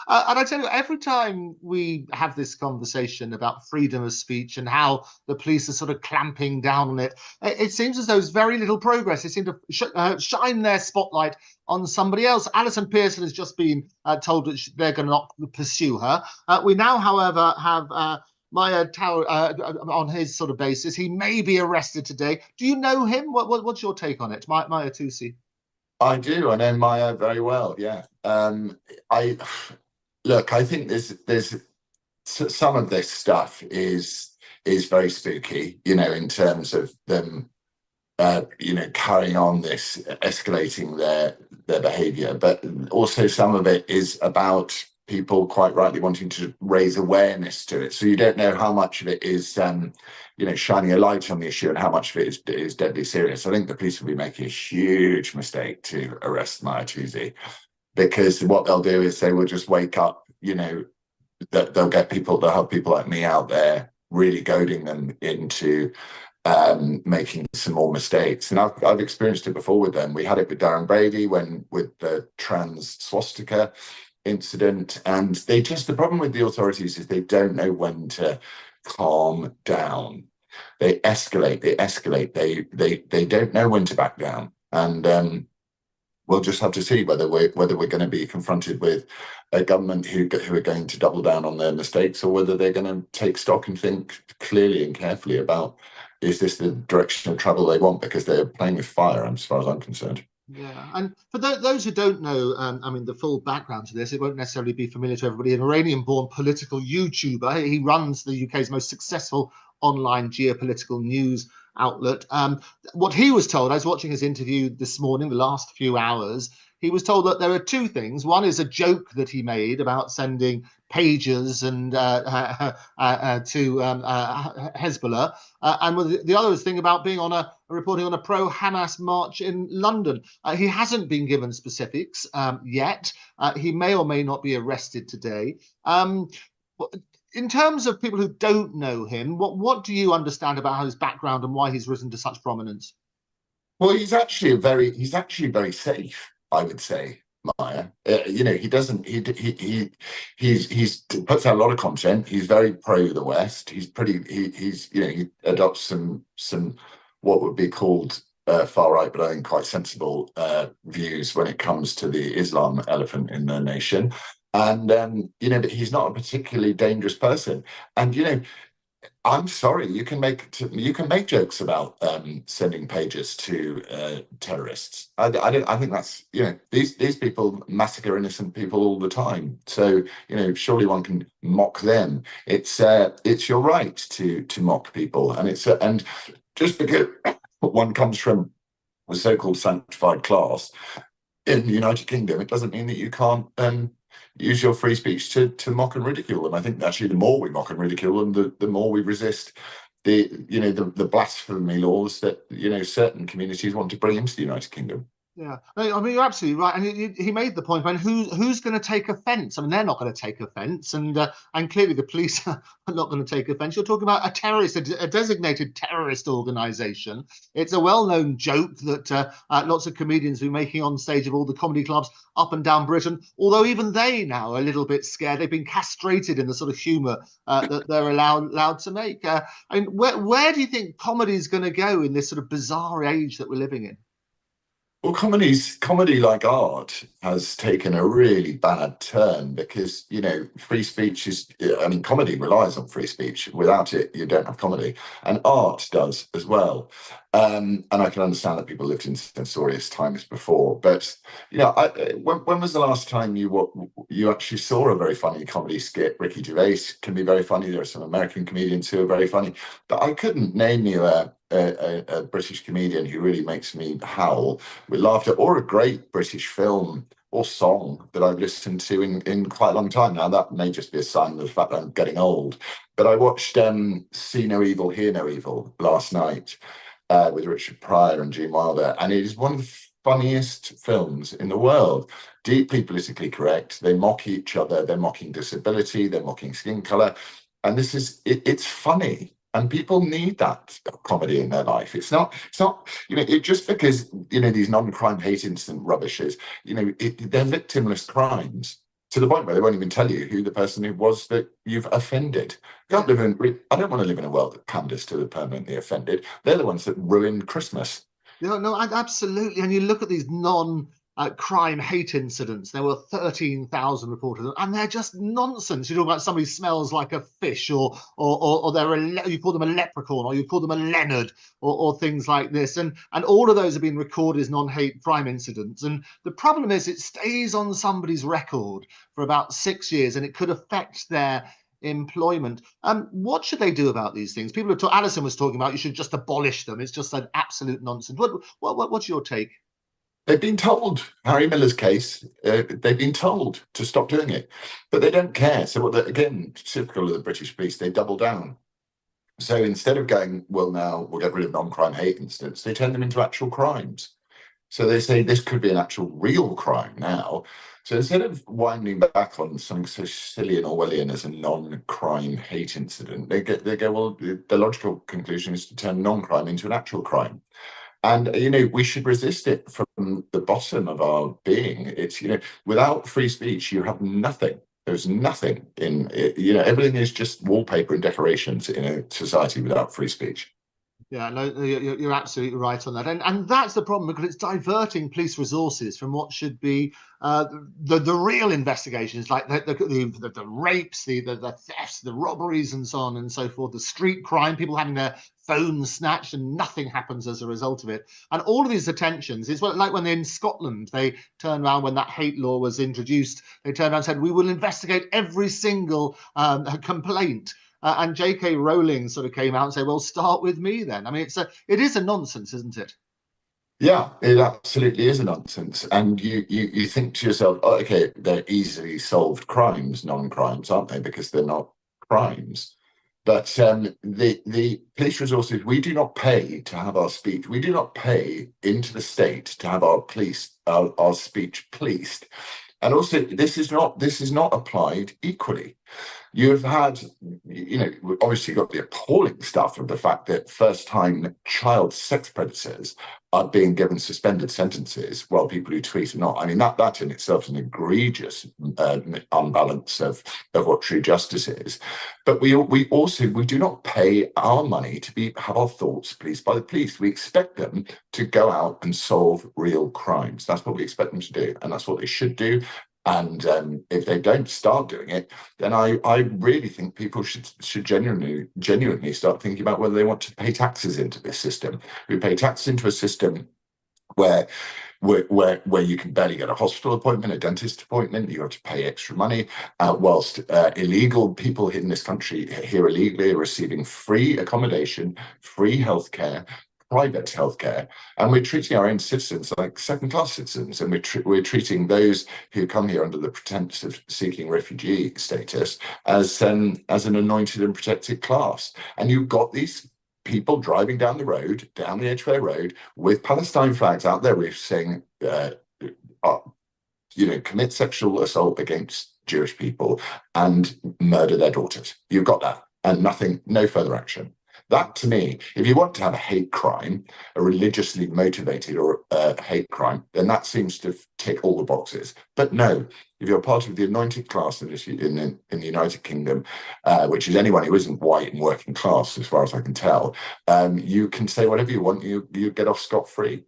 And I tell you, every time we have this conversation about freedom of speech and how the police are sort of clamping down on it seems as though there's very little progress. They seem to shine their spotlight on somebody else. Alison Pearson has just been told that they're going to not pursue her. We now, however, have Mahyar Tousi on his sort of basis. He may be arrested today. Do you know him? What's your take on it, Mahyar Tousi? I do. I know Maya very well. Yeah. I look. I think there's some of this stuff is very spooky. In terms of them, carrying on this, escalating their behaviour. But also some of it is about people quite rightly wanting to raise awareness to it. So you don't know how much of it is, shining a light on the issue and how much of it is deadly serious. I think the police will be making a huge mistake to arrest Mahyar Tousi, because what they'll do is they will just wake up, that they'll have people like me out there really goading them into making some more mistakes. And I've experienced it before with them. We had it with Darren Brady with the trans swastika incident, and the problem with the authorities is they don't know when to calm down. They escalate. They don't know when to back down, and we'll just have to see whether we're going to be confronted with a government who are going to double down on their mistakes, or whether they're going to take stock and think clearly and carefully about, is this the direction of travel they want? Because they're playing with fire, as far as I'm concerned. Yeah, and for those who don't know, the full background to this, it won't necessarily be familiar to everybody. An Iranian-born political YouTuber. He runs the UK's most successful online geopolitical news outlet. What he was told, I was watching his interview this morning, the last few hours, he was told that there are two things. One is a joke that he made about sending pages and to Hezbollah, and the other is thing about being on reporting on a pro-Hamas march in London. He hasn't been given specifics yet. He may or may not be arrested today. In terms of people who don't know him, what do you understand about his background and why he's risen to such prominence? Well, he's actually very safe, I would say, Maya. He doesn't. He's puts out a lot of content. He's very pro the West. He adopts some what would be called far right, but I think quite sensible views when it comes to the Islam elephant in the nation. And but he's not a particularly dangerous person. And I'm sorry, you can make jokes about sending pages to terrorists. I think that's these people massacre innocent people all the time. So surely one can mock them. It's your right to mock people, and just because one comes from a so-called sanctified class in the United Kingdom, it doesn't mean that you can't use your free speech to mock and ridicule them. I think actually the more we mock and ridicule them, the more we resist the blasphemy laws that certain communities want to bring into the United Kingdom. Yeah, I mean, you're absolutely right. And he made the point, man, who's going to take offence? I mean, they're not going to take offence. And clearly the police are not going to take offence. You're talking about a terrorist, a designated terrorist organisation. It's a well-known joke that lots of comedians will be making on stage of all the comedy clubs up and down Britain, although even they now are a little bit scared. They've been castrated in the sort of humour that they're allowed to make. I mean, where do you think comedy is going to go in this sort of bizarre age that we're living in? Well, comedy like art has taken a really bad turn because, free speech comedy relies on free speech. Without it, you don't have comedy. And art does as well. And I can understand that people lived in censorious times before. But, when was the last time you actually saw a very funny comedy skit? Ricky Gervais can be very funny. There are some American comedians who are very funny. But I couldn't name you a British comedian who really makes me howl with laughter, or a great British film or song that I've listened to in quite a long time now. That may just be a sign of the fact that I'm getting old. But I watched See No Evil, Hear No Evil last night with Richard Pryor and Gene Wilder, and it is one of the funniest films in the world. Deeply politically correct. They mock each other. They're mocking disability. They're mocking skin color, and it's funny. And people need that comedy in their life. It's not, just because, these non-crime hate incident rubbishes, they're victimless crimes. to the point where they won't even tell you who the person who was that you've offended. I don't want to live in a world that panders to the permanently offended. They're the ones that ruin Christmas. No, absolutely. And you look at these crime hate incidents. There were 13,000 reported, and they're just nonsense. You talk about somebody smells like a fish, or you call them a leprechaun, or you call them a Leonard, or things like this. And all of those have been recorded as non-hate crime incidents. And the problem is it stays on somebody's record for about 6 years, and it could affect their employment. What should they do about these things? Alison was talking about you should just abolish them. It's just an absolute nonsense. What's your take? They've been told, Harry Miller's case, they've been told to stop doing it, but they don't care. So again, typical of the British police, they double down. So instead of going, well, now we'll get rid of non-crime hate incidents, they turn them into actual crimes. So they say this could be an actual real crime now. So instead of winding back on something so silly and Orwellian as a non-crime hate incident, they go, well, the logical conclusion is to turn non-crime into an actual crime. And, we should resist it from the bottom of our being. It's, without free speech, you have nothing. There's nothing in it. Everything is just wallpaper and decorations in a society without free speech. Yeah, no, you're absolutely right on that, and that's the problem, because it's diverting police resources from what should be the real investigations, like the rapes, the thefts, the robberies, and so on and so forth, the street crime, people having their phones snatched and nothing happens as a result of it. And all of these attentions is like when in Scotland they turned around when that hate law was introduced. They turned around and said, we will investigate every single complaint. And J.K. Rowling sort of came out and said, well, start with me then. I mean, it is a nonsense, isn't it? Yeah, it absolutely is a nonsense. And you think to yourself, oh, okay, they're easily solved crimes, non-crimes, aren't they? Because they're not crimes. But the police resources, we do not pay to have our speech. We do not pay into the state to have our speech policed. And also, this is not applied equally. You have had, obviously got the appalling stuff of the fact that first-time child sex predators are being given suspended sentences, while people who tweet are not. I mean, that in itself is an egregious unbalance of what true justice is. But we do not pay our money to have our thoughts policed by the police. We expect them to go out and solve real crimes. That's what we expect them to do, and that's what they should do. And if they don't start doing it, then I really think people should genuinely start thinking about whether they want to pay taxes into this system. We pay taxes into a system where you can barely get a hospital appointment, a dentist appointment. You have to pay extra money, whilst illegal people in this country here illegally are receiving free accommodation, free healthcare, private healthcare, and we're treating our own citizens like second-class citizens, and we're treating those who come here under the pretense of seeking refugee status as an anointed and protected class. And you've got these people driving down the road, down the Edgware Road, with Palestine flags out their roofs saying, commit sexual assault against Jewish people and murder their daughters. You've got that, and no further action. That, to me, if you want to have a hate crime, a religiously motivated or hate crime, then that seems to tick all the boxes. But no, if you're part of the anointed class in the United Kingdom, which is anyone who isn't white and working class, as far as I can tell, you can say whatever you want. You get off scot-free.